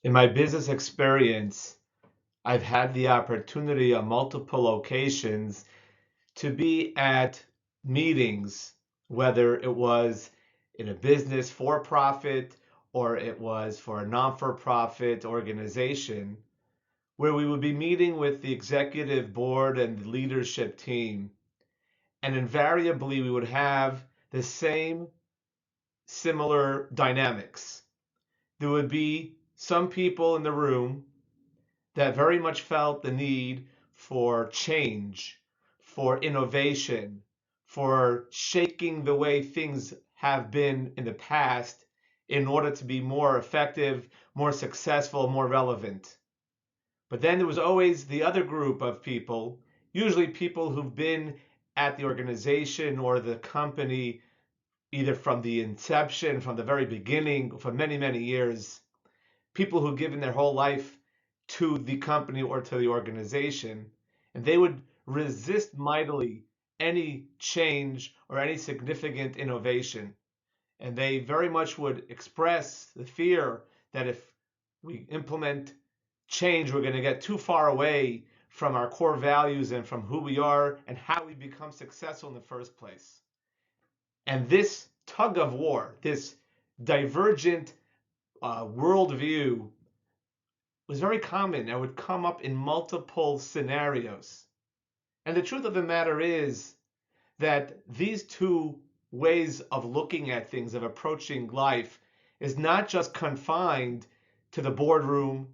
In my business experience, I've had the opportunity on multiple occasions to be at meetings, whether it was in a business for profit or it was for a non-for-profit organization, where we would be meeting with the executive board and the leadership team. And invariably, we would have the same similar dynamics. There would be some people in the room that very much felt the need for change, for innovation, for shaking the way things have been in the past in order to be more effective, more successful, more relevant. But then there was always the other group of people, usually people who've been at the organization or the company either from the inception, from the very beginning, for many, many years, people who've given their whole life to the company or to the organization, and they would resist mightily any change or any significant innovation. And they very much would express the fear that if we implement change, we're going to get too far away from our core values and from who we are and how we become successful in the first place. And this tug of war, this divergent worldview was very common and would come up in multiple scenarios. And the truth of the matter is that these two ways of looking at things, of approaching life, is not just confined to the boardroom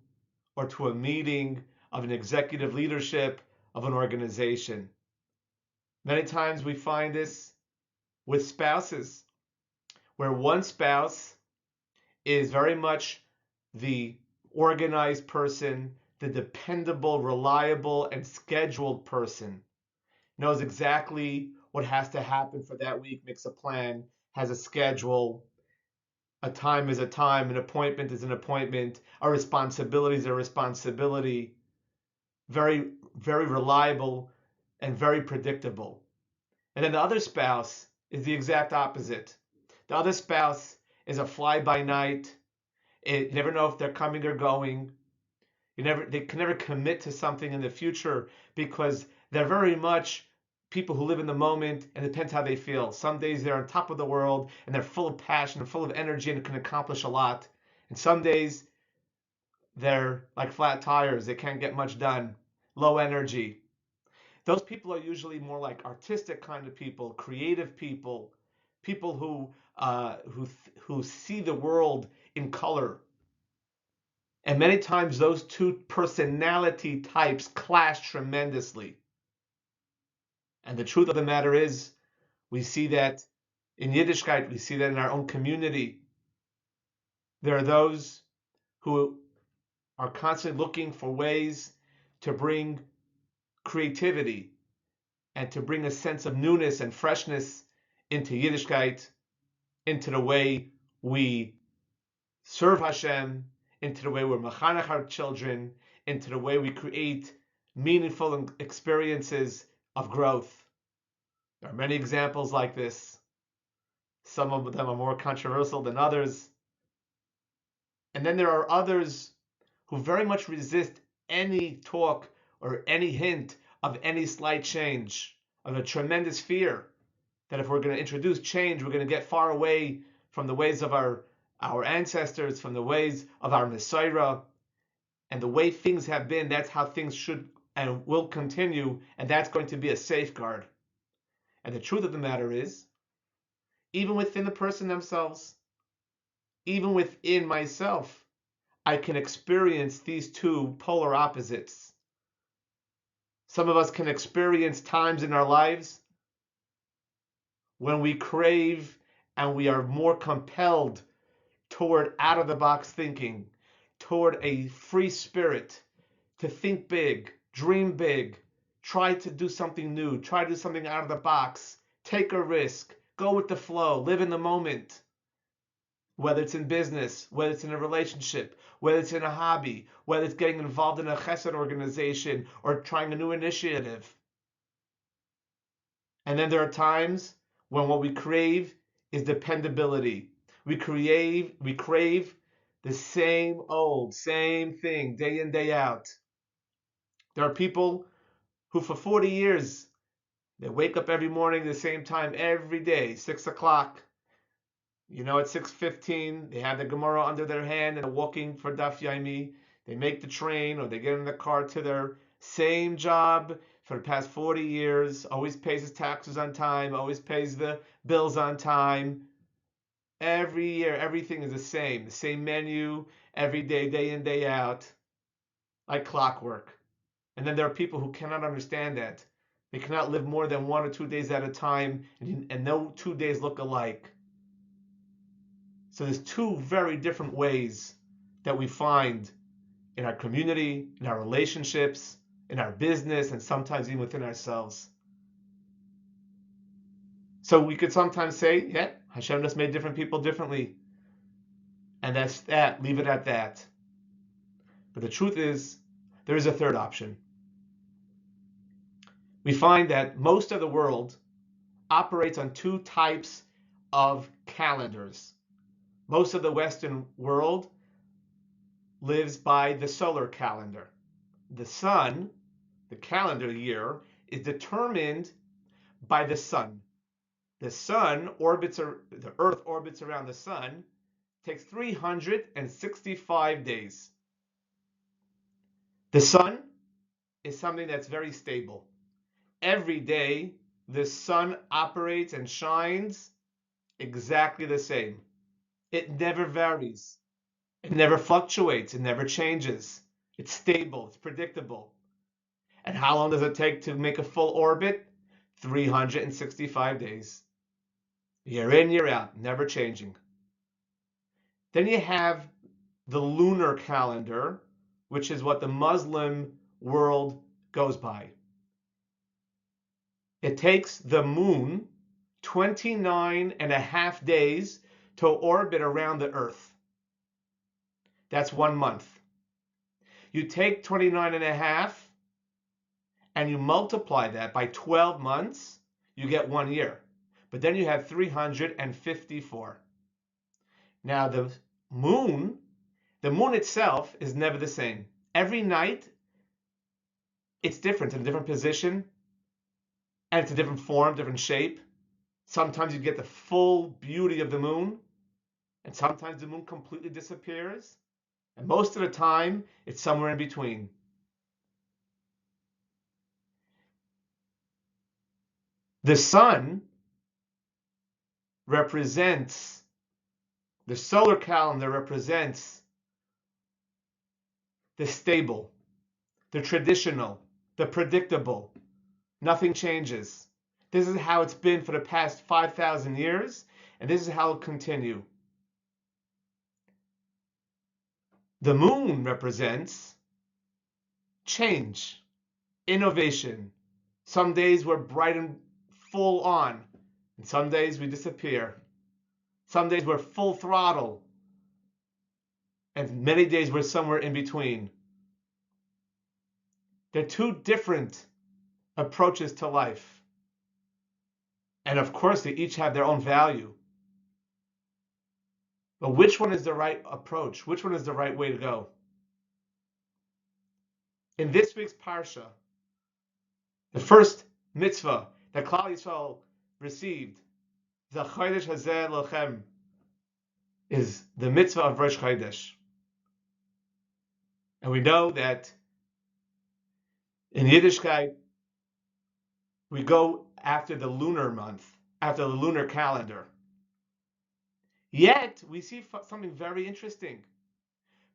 or to a meeting of an executive leadership of an organization. Many times we find this with spouses, where one spouse is very much the organized person, the dependable, reliable, and scheduled person. Knows exactly what has to happen for that week, makes a plan, has a schedule. A time is a time, an appointment is an appointment, a responsibility is a responsibility. Very, very reliable and very predictable. And then the other spouse is the exact opposite. The other spouse is a fly by night. You never know if they're coming or going. They can never commit to something in the future because they're very much people who live in the moment, and it depends how they feel. Some days they're on top of the world and they're full of passion and full of energy and can accomplish a lot. And some days they're like flat tires, they can't get much done, low energy. Those people are usually more like artistic kind of people, creative people, people who see the world in color. And many times those two personality types clash tremendously. And the truth of the matter is, we see that in Yiddishkeit, we see that in our own community. There are those who are constantly looking for ways to bring creativity and to bring a sense of newness and freshness into Yiddishkeit, into the way we serve Hashem, into the way we're machanech our children, into the way we create meaningful experiences of growth. There are many examples like this. Some of them are more controversial than others. And then there are others who very much resist any talk or any hint of any slight change, of a tremendous fear that if we're going to introduce change, we're going to get far away from the ways of our ancestors, from the ways of our Messiah, and the way things have been, that's how things should and will continue, and that's going to be a safeguard. And the truth of the matter is, even within the person themselves, even within myself, I can experience these two polar opposites. Some of us can experience times in our lives when we crave and we are more compelled toward out of the box thinking, toward a free spirit, to think big, dream big, try to do something new, try to do something out of the box, take a risk, go with the flow, live in the moment. Whether it's in business, whether it's in a relationship, whether it's in a hobby, whether it's getting involved in a chesed organization or trying a new initiative. And then there are times when what we crave is dependability. We crave The same old, same thing, day in, day out. There are people who for 40 years, they wake up every morning the same time every day, 6 o'clock. At 6:15, they have the Gemara under their hand and they're walking for Daf Yomi. They make the train or they get in the car to their same job for the past 40 years, always pays his taxes on time, always pays the bills on time. Every year, everything is the same menu, every day, day in, day out, like clockwork. And then there are people who cannot understand that. They cannot live more than 1 or 2 days at a time, and no 2 days look alike. So there's two very different ways that we find in our community, in our relationships, in our business, and sometimes even within ourselves. So we could sometimes say, yeah, Hashem just made different people differently. And that's that, leave it at that. But the truth is, there is a third option. We find that most of the world operates on two types of calendars. Most of the Western world lives by the solar calendar. The sun, the calendar year, is determined by the sun. The Earth orbits around the sun, takes 365 days. The sun is something that's very stable. Every day, the sun operates and shines exactly the same. It never varies. It never fluctuates. It never changes. It's stable. It's predictable. And how long does it take to make a full orbit? 365 days. Year in, year out, never changing. Then you have the lunar calendar, which is what the Muslim world goes by. It takes the moon 29 and a half days to orbit around the Earth. That's 1 month. You take 29 and a half and you multiply that by 12 months, you get 1 year. But then you have 354. Now the moon itself is never the same. Every night, it's different, in a different position, and it's a different form, different shape. Sometimes you get the full beauty of the moon, and sometimes the moon completely disappears. And most of the time, it's somewhere in between. The sun represents, the solar calendar represents the stable, the traditional, the predictable. Nothing changes. This is how it's been for the past 5,000 years, and this is how it'll continue. The moon represents change, innovation. Some days we're bright and full on, and some days we disappear. Some days we're full throttle, and many days we're somewhere in between. They're two different approaches to life. And of course, they each have their own value. But which one is the right approach? Which one is the right way to go? In this week's Parsha, the first mitzvah that Klal Yisrael received, the Chodesh Hazeh Lochem, is the mitzvah of Rosh Chodesh. And we know that in Yiddishkeit, we go after the lunar month, after the lunar calendar. Yet, we see something very interesting,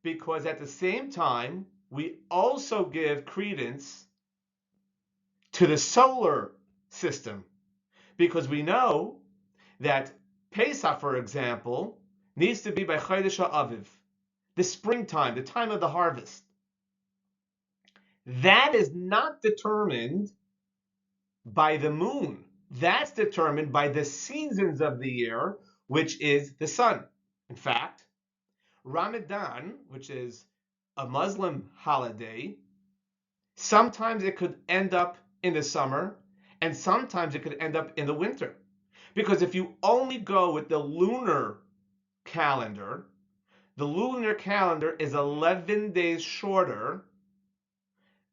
because at the same time, we also give credence to the solar system, because we know that Pesach, for example, needs to be by Chodesh Aviv, the springtime, the time of the harvest. That is not determined by the moon. That's determined by the seasons of the year, which is the sun. In fact, Ramadan, which is a Muslim holiday, sometimes it could end up in the summer, and sometimes it could end up in the winter. Because if you only go with the lunar calendar The lunar calendar is 11 days shorter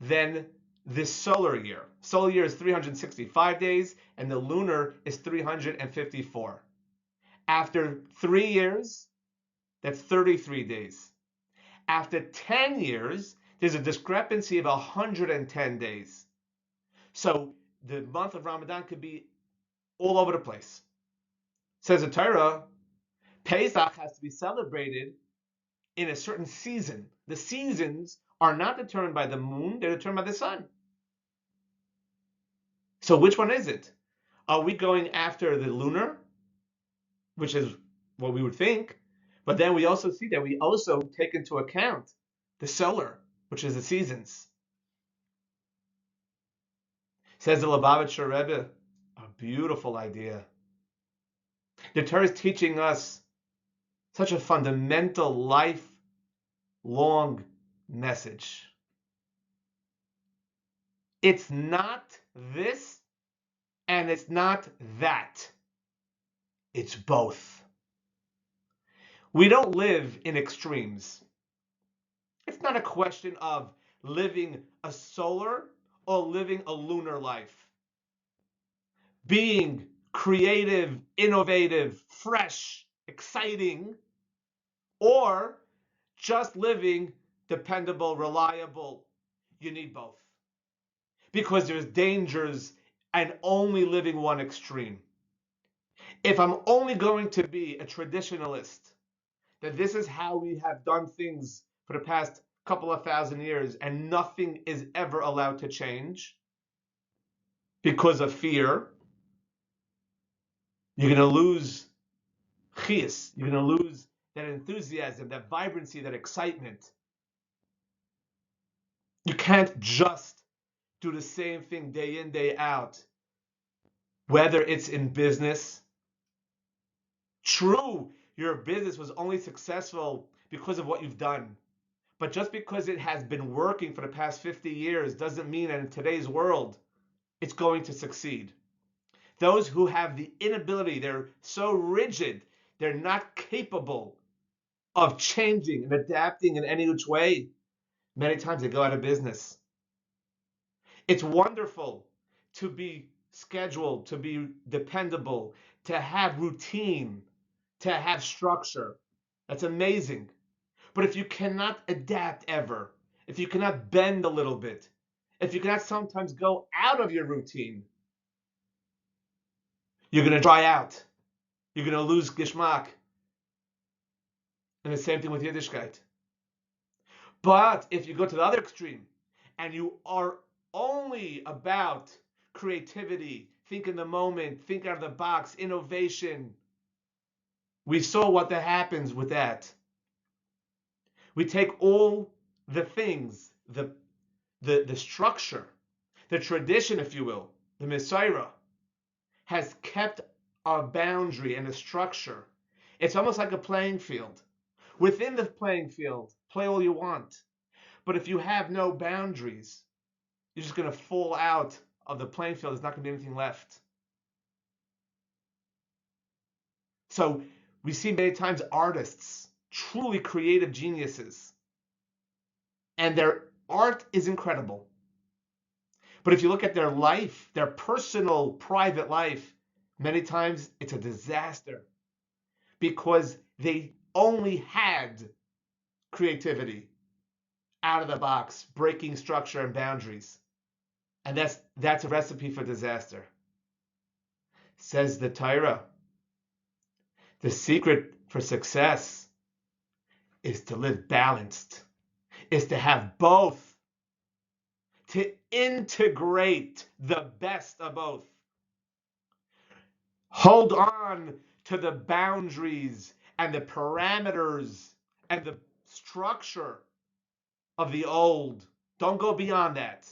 than the solar year. Solar year is 365 days, and the lunar is 354. After 3 years, that's 33 days. After 10 years, there's a discrepancy of 110 days. So the month of Ramadan could be all over the place. Says the Torah, Pesach has to be celebrated in a certain season. The seasons are not determined by the moon, they're determined by the sun. So which one is it? Are we going after the lunar, which is what we would think, but then we also see that we also take into account the solar, which is the seasons. Says the Lubavitcher Rebbe, a beautiful idea. The Torah is teaching us such a fundamental lifelong message. It's not this and it's not that. It's both. We don't live in extremes. It's not a question of living a solar or living a lunar life. Being creative, innovative, fresh, exciting, or just living dependable, reliable. You need both. Because there's dangers and only living one extreme. If I'm only going to be a traditionalist, that this is how we have done things for the past couple of thousand years and nothing is ever allowed to change because of fear, you're going to lose chiyus, you're going to lose that enthusiasm, that vibrancy, that excitement. You can't just do the same thing day in, day out, whether it's in business. True, your business was only successful because of what you've done. But just because it has been working for the past 50 years doesn't mean that in today's world it's going to succeed. Those who have the inability, they're so rigid, they're not capable of changing and adapting in any which way. Many times they go out of business. It's wonderful to be scheduled, to be dependable, to have routine, to have structure. That's amazing. But if you cannot adapt ever, if you cannot bend a little bit, if you cannot sometimes go out of your routine, you're going to dry out. You're going to lose Geschmack. And the same thing with Yiddishkeit. But if you go to the other extreme and you are only about creativity, think in the moment, think out of the box, innovation, we saw what that happens with that. We take all the things, the structure, the tradition, if you will, the Messiah, has kept a boundary and a structure. It's almost like a playing field. Within the playing field, play all you want. But if you have no boundaries, you're just going to fall out of the playing field. There's not going to be anything left. So we see many times artists, truly creative geniuses, and their art is incredible. But if you look at their life, their personal, private life, many times it's a disaster because they only had creativity out of the box, breaking structure and boundaries. And that's a recipe for disaster. Says the Torah, the secret for success is to live balanced, is to have both, to integrate the best of both. Hold on to the boundaries and the parameters and the structure of the old. Don't go beyond that.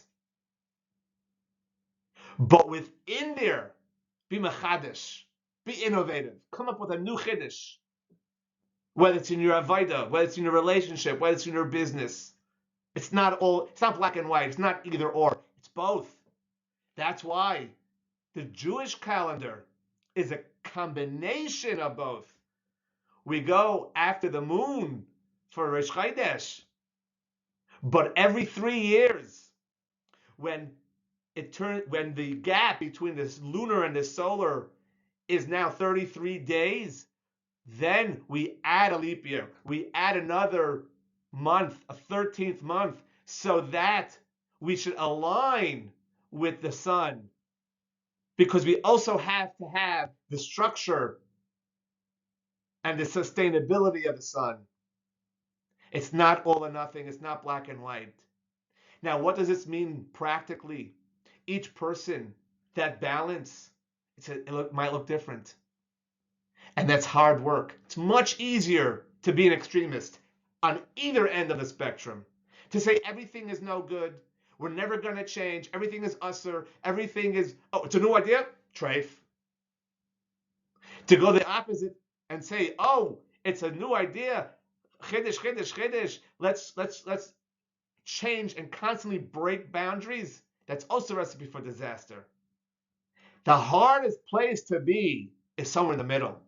But within there, be machadish, be innovative, come up with a new chiddush. Whether it's in your avodah, whether it's in your relationship, whether it's in your business. It's not black and white. It's not either or. It's both. That's why the Jewish calendar is a combination of both. We go after the moon for Rosh Chodesh. But every 3 years, when when the gap between this lunar and the solar is now 33 days, then we add a leap year. We add another month, a 13th month, so that we should align with the sun, because we also have to have the structure and the sustainability of the sun. It's not all or nothing. It's not black and white. Now, what does this mean practically? Each person, that balance, might look different. And that's hard work. It's much easier to be an extremist on either end of the spectrum. To say everything is no good, we're never going to change, everything is usser, everything is, oh, it's a new idea? Treif. To go the opposite and say, oh, it's a new idea, chiddush, chiddush, chiddush, let's change and constantly break boundaries, that's also a recipe for disaster. The hardest place to be is somewhere in the middle.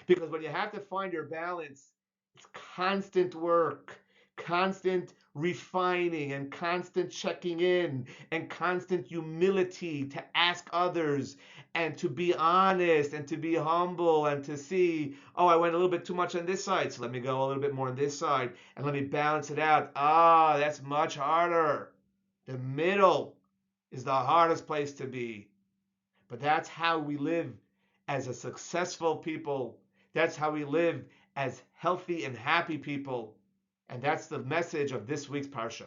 Because when you have to find your balance, it's constant work, constant refining, and constant checking in, and constant humility to ask others, and to be honest, and to be humble, and to see, oh, I went a little bit too much on this side, so let me go a little bit more on this side, and let me balance it out. Ah, that's much harder. The middle is the hardest place to be. But that's how we live as a successful people. That's how we live as healthy and happy people. And that's the message of this week's Parsha.